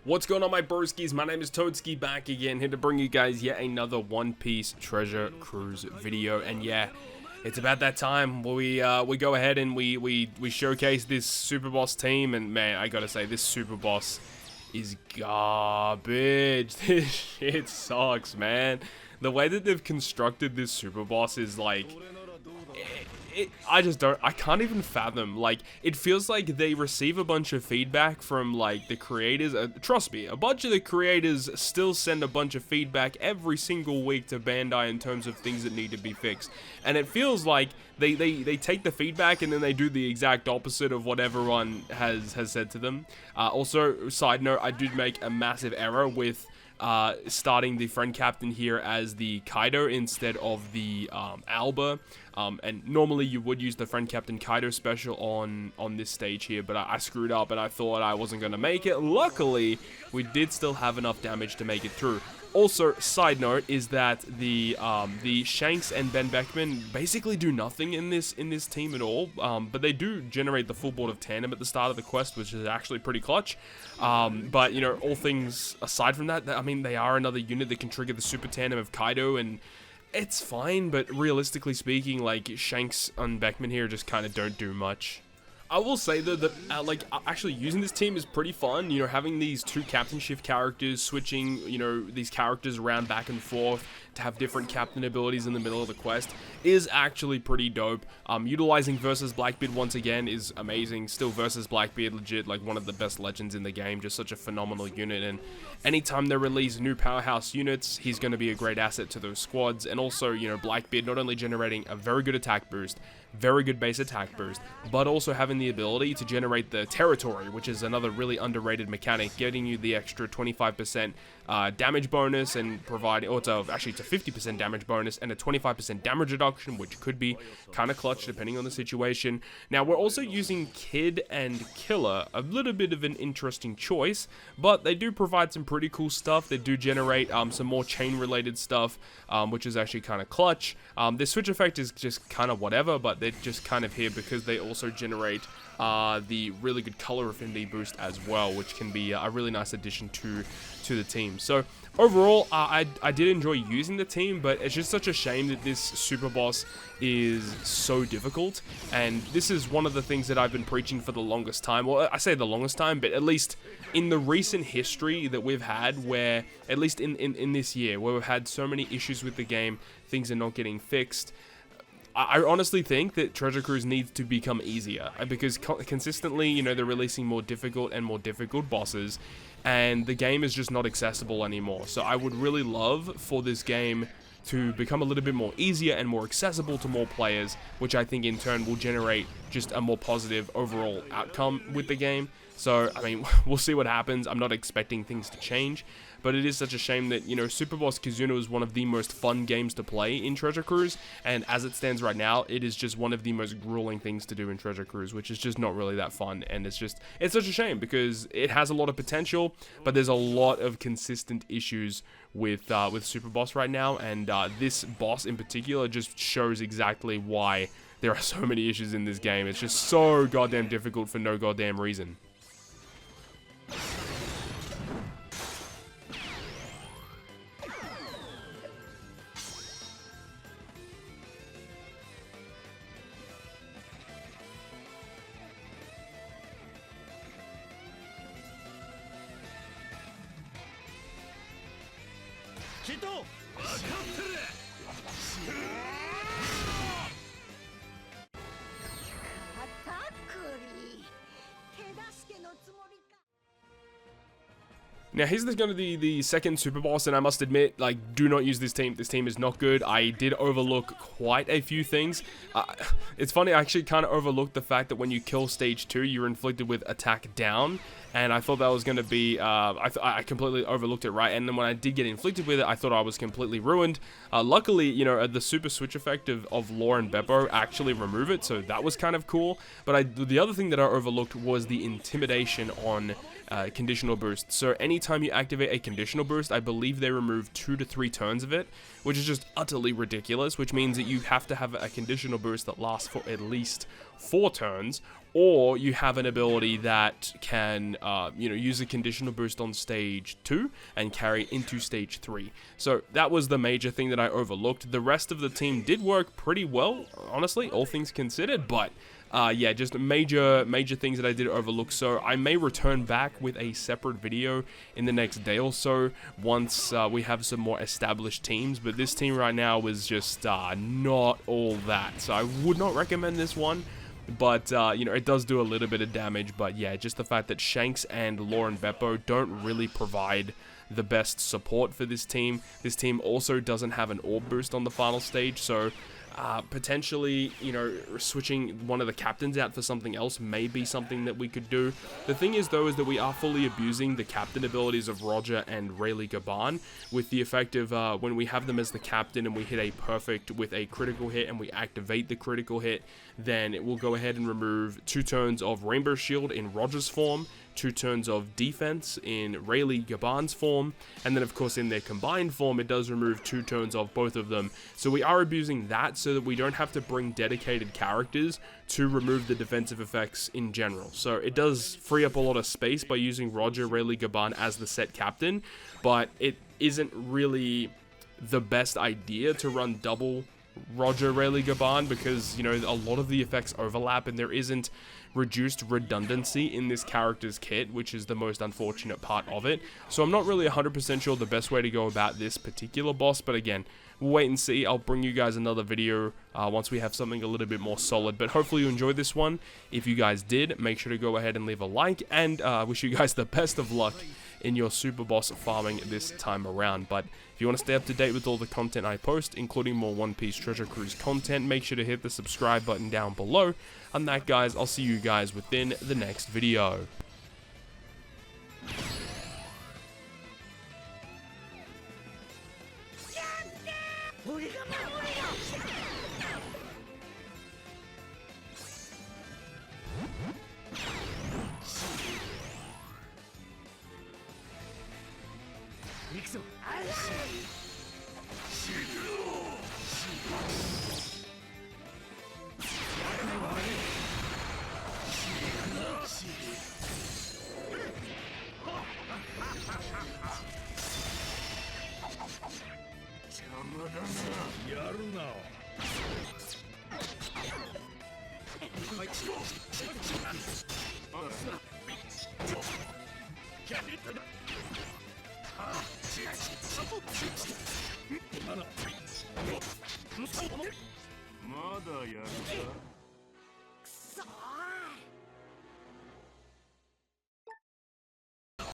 What's going on, my broskiis? My name is Toadski, back again, here to bring you guys yet another One Piece Treasure Cruise video. And yeah, it's about that time where we go ahead and we showcase this super boss team. And man, I gotta say, this super boss is garbage. This shit sucks, man. The way that they've constructed this super boss is like, I can't even fathom. Like, it feels like they receive a bunch of feedback from, like, the creators. Trust me, a bunch of the creators still send a bunch of feedback every single week to Bandai in terms of things that need to be fixed. And it feels like they take the feedback and then they do the exact opposite of what everyone has said to them. Also, side note, I did make a massive error with starting the friend captain here as the Kaido instead of the Alba. And normally you would use the friend captain Kaido special on this stage here, but I screwed up and I thought I wasn't going to make it. Luckily, we did still have enough damage to make it through. Also, side note is that the Shanks and Ben Beckman basically do nothing in this team at all, but they do generate the full board of tandem at the start of the quest, which is actually pretty clutch. But you know, all things aside from that, I mean, they are another unit that can trigger the super tandem of Kaido, and it's fine. But realistically speaking, like, Shanks and Beckman here just kind of don't do much. I will say though that actually using this team is pretty fun. You know, having these two captain shift characters, switching, you know, these characters around back and forth to have different captain abilities in the middle of the quest is actually pretty dope. Utilizing versus Blackbeard once again is amazing. Still, versus Blackbeard, legit like one of the best legends in the game. Just such a phenomenal unit, and anytime they release new powerhouse units, he's going to be a great asset to those squads. And also, you know, Blackbeard not only generating a very good attack boost, very good base attack boost, but also having the ability to generate the territory, which is another really underrated mechanic, getting you the extra 25% damage bonus and providing, or actually it's a 50% damage bonus and a 25% damage reduction, which could be kind of clutch depending on the situation. Now, we're also using Kid and Killer, a little bit of an interesting choice, but they do provide some pretty cool stuff. They do generate some more chain related stuff, which is actually kind of clutch. This switch effect is just kind of whatever, but they're just kind of here because they also generate the really good color affinity boost as well, which can be a really nice addition to the team. So overall, I did enjoy using the team, but it's just such a shame that this super boss is so difficult. And this is one of the things that I've been preaching for the longest time. Well, I say the longest time, but at least in the recent history that we've had, where at least in this year, where we've had so many issues with the game, things are not getting fixed. I honestly think that Treasure Cruise needs to become easier, because consistently, you know, they're releasing more difficult and more difficult bosses, and the game is just not accessible anymore. So I would really love for this game to become a little bit more easier and more accessible to more players, which I think in turn will generate just a more positive overall outcome with the game. So, I mean, we'll see what happens. I'm not expecting things to change, but it is such a shame that, you know, Super Boss KIZUNA is one of the most fun games to play in Treasure Cruise, and as it stands right now, it is just one of the most grueling things to do in Treasure Cruise, which is just not really that fun. And it's such a shame because it has a lot of potential, but there's a lot of consistent issues with Super Boss right now, and this boss in particular just shows exactly why there are so many issues in this game. It's just so goddamn difficult for no goddamn reason. Now, here's going to be the second super boss, and I must admit, like, do not use this team. This team is not good. I did overlook quite a few things. It's funny, I actually kind of overlooked the fact that when you kill stage 2, you're inflicted with attack down, and I thought that was going to be, I completely overlooked it, right? And then when I did get inflicted with it, I thought I was completely ruined. Luckily, you know, the super switch effect of Law and Beppo actually remove it, so that was kind of cool. But the other thing that I overlooked was the intimidation on conditional boost. So anytime you activate a conditional boost, I believe they remove 2 to 3 turns of it, which is just utterly ridiculous, which means that you have to have a conditional boost that lasts for at least 4 turns, or you have an ability that can, use a conditional boost on stage 2 and carry into stage 3. So that was the major thing that I overlooked. The rest of the team did work pretty well, honestly, all things considered, but yeah, just major things that I did overlook. So I may return back with a separate video in the next day or so once we have some more established teams. But this team right now was just not all that. So I would not recommend this one. But, it does do a little bit of damage. But yeah, just the fact that Shanks and Law and Beppo don't really provide the best support for this team. This team also doesn't have an orb boost on the final stage. So potentially, switching one of the captains out for something else may be something that we could do. The thing is, though, is that we are fully abusing the captain abilities of Roger and Rayleigh Gaban, with the effect of when we have them as the captain and we hit a perfect with a critical hit and we activate the critical hit, then it will go ahead and remove 2 turns of Rainbow Shield in Roger's form, 2 turns of defense in Rayleigh Gaban's form, and then of course in their combined form it does remove 2 turns of both of them. So we are abusing that so that we don't have to bring dedicated characters to remove the defensive effects in general. So it does free up a lot of space by using Roger Rayleigh Gaban as the set captain, but it isn't really the best idea to run double Roger Rayleigh Gaban because, a lot of the effects overlap and there isn't reduced redundancy in this character's kit, which is the most unfortunate part of it. So I'm not really 100% sure the best way to go about this particular boss, but again, we'll wait and see. I'll bring you guys another video once we have something a little bit more solid, but hopefully you enjoyed this one. If you guys did, make sure to go ahead and leave a like, and wish you guys the best of luck in your super boss farming this time around. But if you want to stay up to date with all the content I post, including more One Piece Treasure Cruise content, make sure to hit the subscribe button down below. And that, guys, I'll see you guys within the next video.まだやるか